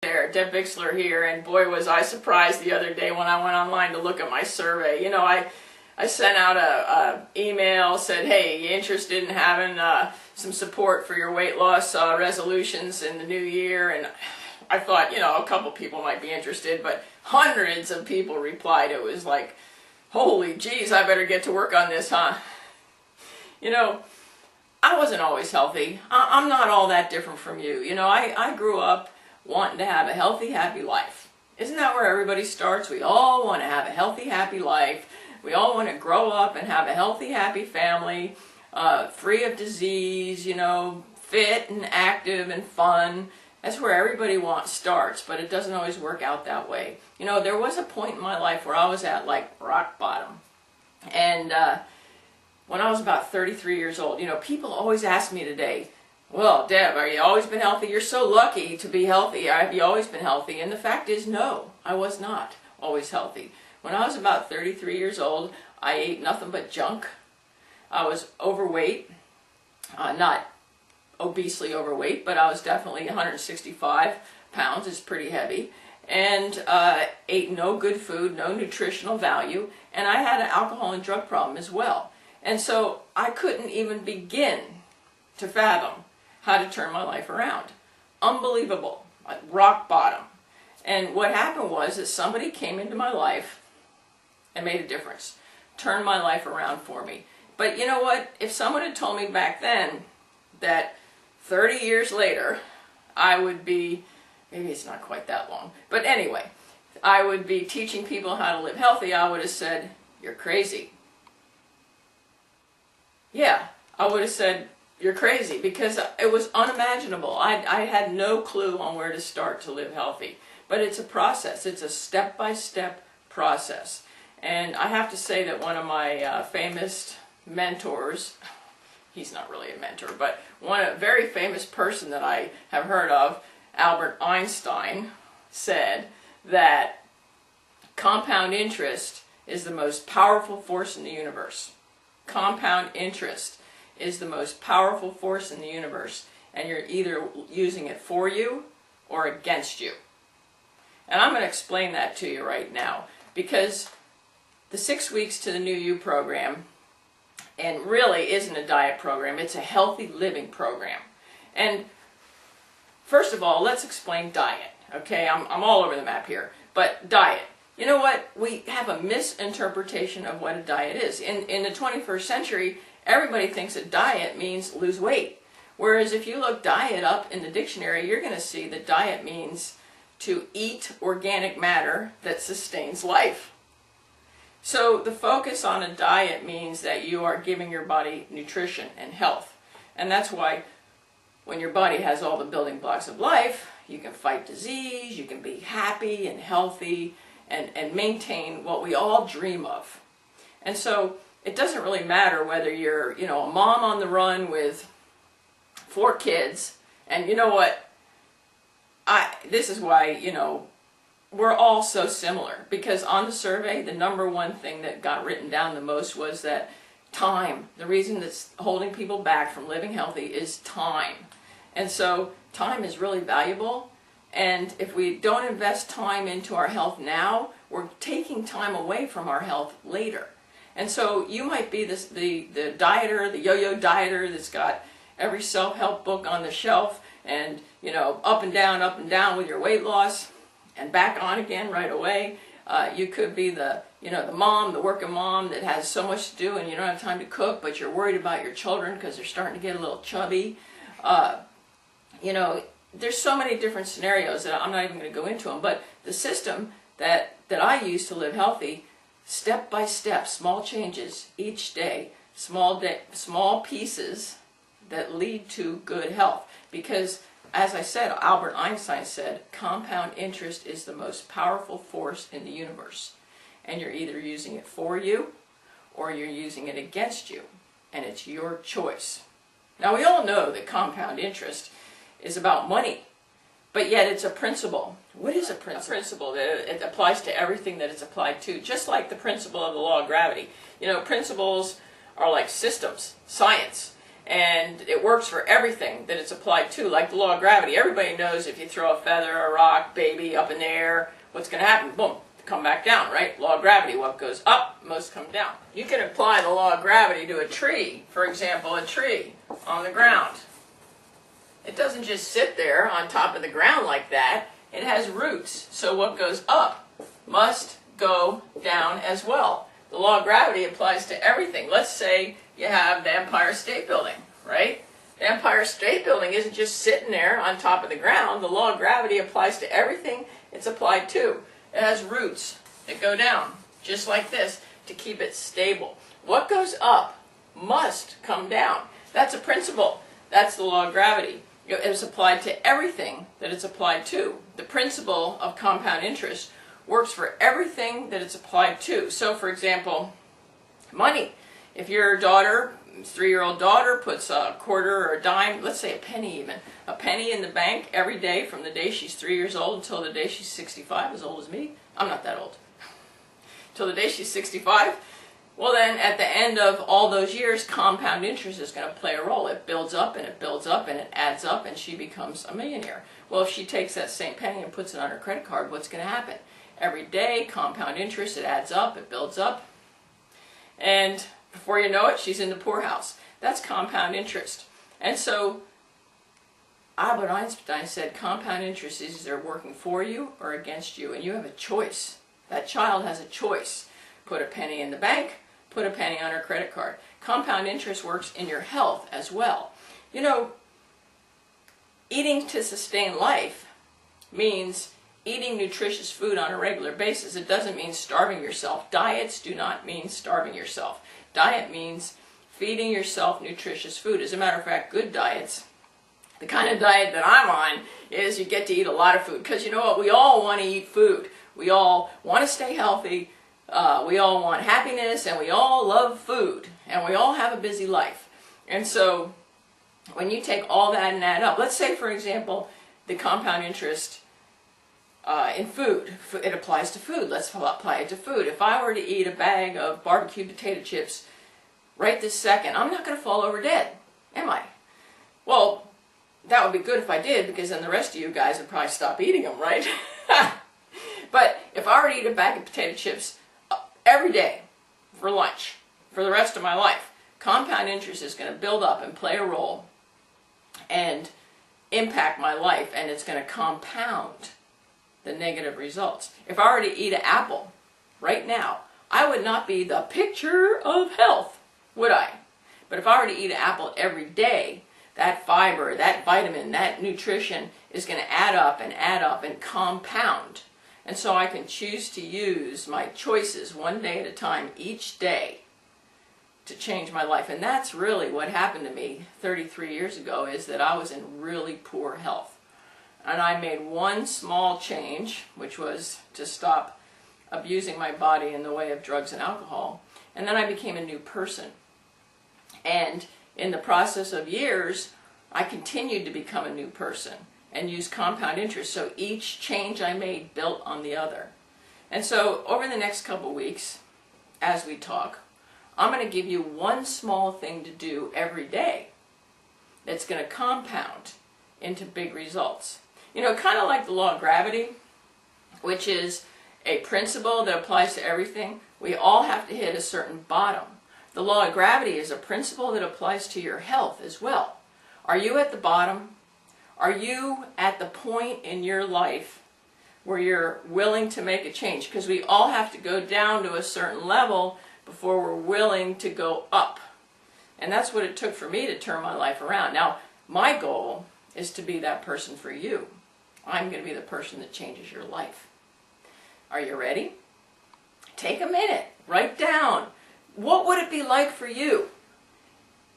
There, Deb Bixler here, and boy was I surprised the other day when I went online to look at my survey. You know, I sent out a email, said, hey, you interested in having some support for your weight loss resolutions in the new year? And I thought, you know, a couple people might be interested, but hundreds of people replied. It was like, holy geez, I better get to work on this, huh? You know, I wasn't always healthy. I'm not all that different from you. You know, I grew up wanting to have a healthy, happy life. Isn't that where everybody starts? We all want to have a healthy, happy life. We all want to grow up and have a healthy, happy family, free of disease, you know, fit and active and fun. That's where everybody starts, but it doesn't always work out that way. You know, there was a point in my life where I was at like rock bottom. And when I was about 33 years old, you know, people always ask me today, well, Deb, have you always been healthy? You're so lucky to be healthy. Have you always been healthy? And the fact is, no, I was not always healthy. When I was about 33 years old, I ate nothing but junk. I was overweight, not obesely overweight, but I was definitely 165 pounds, is pretty heavy, and ate no good food, no nutritional value, and I had an alcohol and drug problem as well. And so I couldn't even begin to fathom how to turn my life around. Unbelievable, like rock bottom. And what happened was that somebody came into my life and made a difference, turned my life around for me. But you know what? If someone had told me back then that 30 years later I would be, maybe it's not quite that long, but anyway, I would be teaching people how to live healthy, I would have said, you're crazy. Yeah, I would have said, you're crazy, because it was unimaginable. I had no clue on where to start to live healthy. But it's a process. It's a step-by-step process. And I have to say that one of my famous mentors, he's not really a mentor, but a very famous person that I have heard of, Albert Einstein, said that compound interest is the most powerful force in the universe. Compound interest is the most powerful force in the universe, and you're either using it for you or against you. And I'm going to explain that to you right now, because the 6 weeks to the New You program, and really isn't a diet program, it's a healthy living program. And first of all, let's explain diet. Okay, I'm all over the map here, but diet. You know what? We have a misinterpretation of what a diet is. In the 21st century, everybody thinks a diet means lose weight. Whereas if you look diet up in the dictionary, you're going to see that diet means to eat organic matter that sustains life. So the focus on a diet means that you are giving your body nutrition and health. And that's why when your body has all the building blocks of life, you can fight disease, you can be happy and healthy, and maintain what we all dream of. And so it doesn't really matter whether you're, you know, a mom on the run with 4 kids, and you know what, this is why, you know, we're all so similar, because on the survey, the number one thing that got written down the most was that time. The reason that's holding people back from living healthy is time. And so time is really valuable. And if we don't invest time into our health now, we're taking time away from our health later. And so you might be the dieter, the yo-yo dieter that's got every self-help book on the shelf and, you know, up and down with your weight loss and back on again right away. You could be the mom, the working mom that has so much to do and you don't have time to cook, but you're worried about your children because they're starting to get a little chubby. You know, there's so many different scenarios that I'm not even going to go into them, but the system that I use to live healthy, step by step, small changes each day, small pieces that lead to good health. Because, as I said, Albert Einstein said, compound interest is the most powerful force in the universe. And you're either using it for you or you're using it against you. And it's your choice. Now, we all know that compound interest is about money, but yet it's a principle. What is a principle? A principle that it applies to everything that it's applied to, just like the principle of the law of gravity. You know, principles are like systems, science, And it works for everything that it's applied to, like the law of gravity. Everybody knows if you throw a feather, a rock, baby up in the air, what's going to happen? Boom, come back down, right? Law of gravity, what goes up must come down. You can apply the law of gravity to a tree. For example, a tree on the ground. It doesn't just sit there on top of the ground like that. It has roots. So what goes up must go down as well. The law of gravity applies to everything. Let's say you have the Empire State Building, right? The Empire State Building isn't just sitting there on top of the ground. The law of gravity applies to everything it's applied to. It has roots that go down, just like this, to keep it stable. What goes up must come down. That's a principle. That's the law of gravity. It is applied to everything that it's applied to. The principle of compound interest works for everything that it's applied to. So, for example, money. If your daughter, 3-year-old daughter, puts a quarter or a dime, let's say a penny even, a penny in the bank every day from the day she's 3 years old until the day she's 65, as old as me. I'm not that old. Till the day she's 65. Well then, at the end of all those years, compound interest is going to play a role. It builds up and it builds up and it adds up and she becomes a millionaire. Well, if she takes that same penny and puts it on her credit card, what's going to happen? Every day, compound interest, it adds up, it builds up. And before you know it, she's in the poorhouse. That's compound interest. And so, Albert Einstein said compound interest is either working for you or against you. And you have a choice. That child has a choice. Put a penny in the bank, put a penny on her credit card. Compound interest works in your health as well. You know, eating to sustain life means eating nutritious food on a regular basis. It doesn't mean starving yourself. Diets do not mean starving yourself. Diet means feeding yourself nutritious food. As a matter of fact, good diets, the kind of diet that I'm on, is you get to eat a lot of food. Because you know what? We all want to eat food. We all want to stay healthy. We all want happiness, and we all love food, and we all have a busy life. And so when you take all that and add up, let's say, for example, the compound interest in food, it applies to food. Let's apply it to food. If I were to eat a bag of barbecue potato chips right this second, I'm not going to fall over dead, am I? Well, that would be good if I did, because then the rest of you guys would probably stop eating them, right? But if I were to eat a bag of potato chips every day for lunch for the rest of my life, compound interest is going to build up and play a role and impact my life, and it's going to compound the negative results. If I were to eat an apple right now, I would not be the picture of health, would I? But if I were to eat an apple every day, that fiber, that vitamin, that nutrition is going to add up and compound. And so I can choose to use my choices one day at a time each day to change my life. And that's really what happened to me 33 years ago, is that I was in really poor health. And I made one small change, which was to stop abusing my body in the way of drugs and alcohol. And then I became a new person. And in the process of years, I continued to become a new person and use compound interest. So each change I made built on the other. And so over the next couple weeks, as we talk, I'm going to give you one small thing to do every day that's going to compound into big results. You know, kind of like the law of gravity, which is a principle that applies to everything. We all have to hit a certain bottom. The law of gravity is a principle that applies to your health as well. Are you at the bottom? Are you at the point in your life where you're willing to make a change? Because we all have to go down to a certain level before we're willing to go up. And that's what it took for me to turn my life around. Now, my goal is to be that person for you. I'm going to be the person that changes your life. Are you ready? Take a minute. Write down. What would it be like for you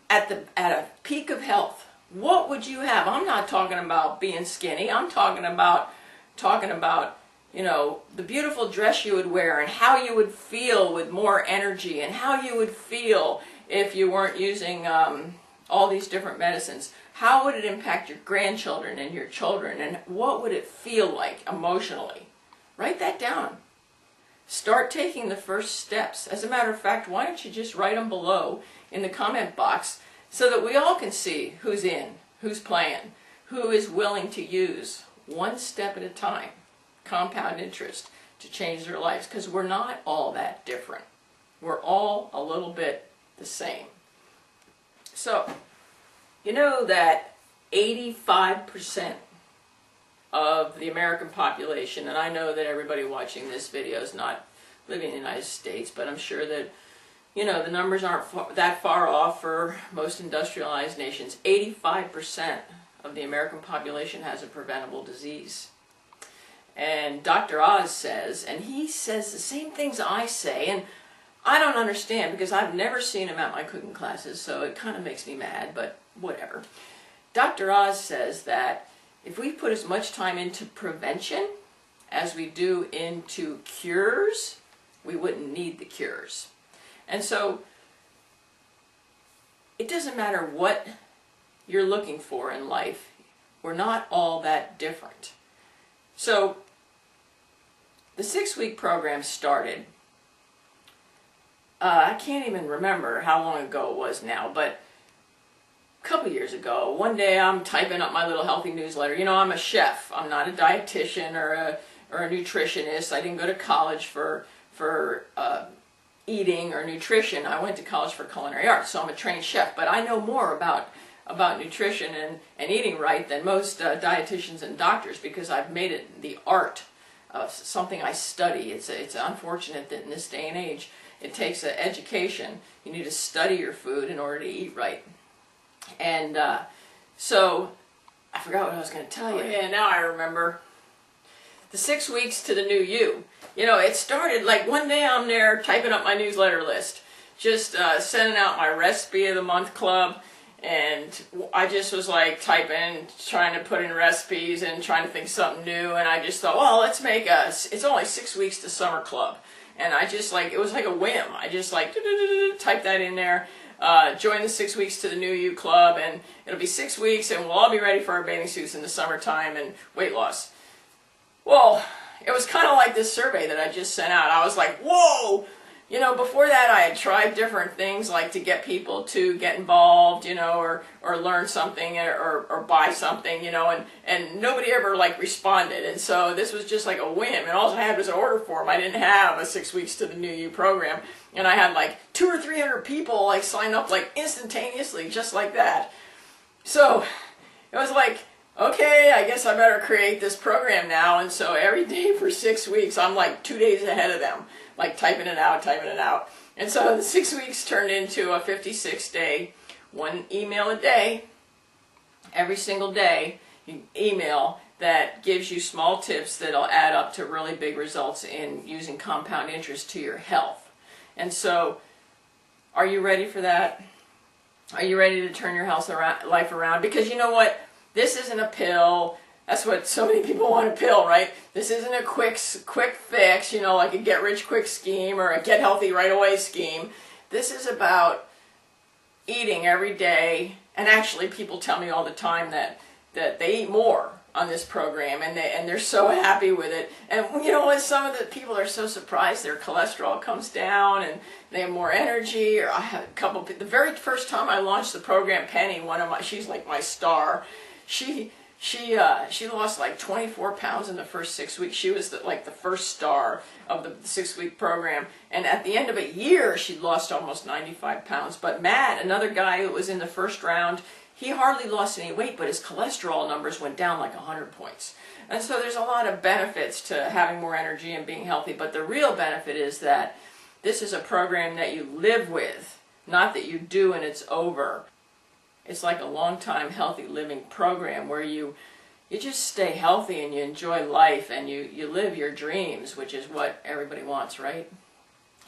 at a peak of health? What would you have? I'm not talking about being skinny. I'm talking about, you know, the beautiful dress you would wear and how you would feel with more energy and how you would feel if you weren't using all these different medicines. How would it impact your grandchildren and your children, and what would it feel like emotionally? Write that down. Start taking the first steps. As a matter of fact, why don't you just write them below in the comment box? so that we all can see who's in, who's playing, who is willing to use one step at a time, compound interest, to change their lives, because we're not all that different. We're all a little bit the same. So, you know that 85% of the American population, and I know that everybody watching this video is not living in the United States, but I'm sure that, you know, the numbers aren't that far off for most industrialized nations. 85% of the American population has a preventable disease. And Dr. Oz says, and he says the same things I say, and I don't understand because I've never seen him at my cooking classes, so it kind of makes me mad, but whatever. Dr. Oz says that if we put as much time into prevention as we do into cures, we wouldn't need the cures. And so it doesn't matter what you're looking for in life. We're not all that different. So the 6-week program started, I can't even remember how long ago it was now, but a couple years ago. One day I'm typing up my little healthy newsletter. You know, I'm a chef. I'm not a dietitian or a nutritionist. I didn't go to college for eating or nutrition. I went to college for culinary arts, so I'm a trained chef. But I know more about nutrition and eating right than most dietitians and doctors, because I've made it the art of something I study. It's unfortunate that in this day and age it takes an education. You need to study your food in order to eat right. And so I forgot what I was going to tell you. Yeah, now I remember. The 6 weeks to the new you. You know, it started like one day I'm there typing up my newsletter list, just sending out my recipe of the month club, and I just was like typing, trying to put in recipes and trying to think something new, and I just thought, well, let's make it's only 6 weeks to summer club. And I just like, it was like a whim. I just like type that in there. Join the 6 weeks to the new you club, and it'll be 6 weeks and we'll all be ready for our bathing suits in the summertime and weight loss. Well, it was kind of like this survey that I just sent out. I was like, whoa! You know, before that I had tried different things, like to get people to get involved, you know, or learn something or buy something, you know, and nobody ever like responded. And so this was just like a whim, and all I had was an order form. I didn't have a 6 weeks to the new you program. And I had like 200 or 300 people like sign up like instantaneously, just like that. So it was like, okay, I guess I better create this program now. And so every day for 6 weeks, I'm like 2 days ahead of them, like typing it out. And so the 6 weeks turned into a 56-day, 1 email a day, every single day, you email that gives you small tips that'll add up to really big results in using compound interest to your health. And so, are you ready for that? Are you ready to turn your life around? Because you know what? This isn't a pill. That's what so many people want, a pill, right? This isn't a quick fix, you know, like a get-rich-quick scheme or a get-healthy-right-away scheme. This is about eating every day. And actually, people tell me all the time that they eat more on this program, and they're so happy with it. And you know what? Some of the people are so surprised their cholesterol comes down and they have more energy. Or I had a couple of, the very first time I launched the program, Penny, she's like my star. She lost like 24 pounds in the first 6 weeks. She was like the first star of the 6-week program. And at the end of a year, she'd lost almost 95 pounds. But Matt, another guy who was in the first round, he hardly lost any weight, but his cholesterol numbers went down like 100 points. And so there's a lot of benefits to having more energy and being healthy. But the real benefit is that this is a program that you live with, not that you do and it's over. It's like a long-time healthy living program where you just stay healthy and you enjoy life and you live your dreams, which is what everybody wants, right?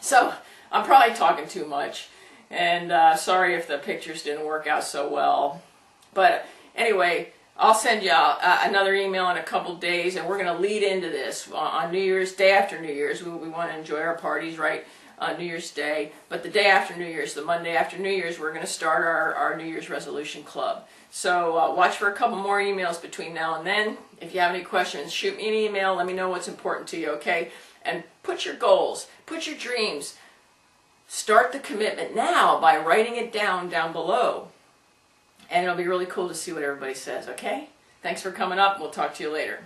So I'm probably talking too much, and sorry if the pictures didn't work out so well. But anyway, I'll send you another email in a couple days, and we're going to lead into this on New Year's, day after New Year's. We want to enjoy our parties, right? New Year's Day, but the day after New Year's, the Monday after New Year's, we're going to start our New Year's resolution club. So watch for a couple more emails between now and then. If you have any questions, shoot me an email. Let me know what's important to you, okay? And put your goals, put your dreams. Start the commitment now by writing it down below. And it'll be really cool to see what everybody says, okay? Thanks for coming up. We'll talk to you later.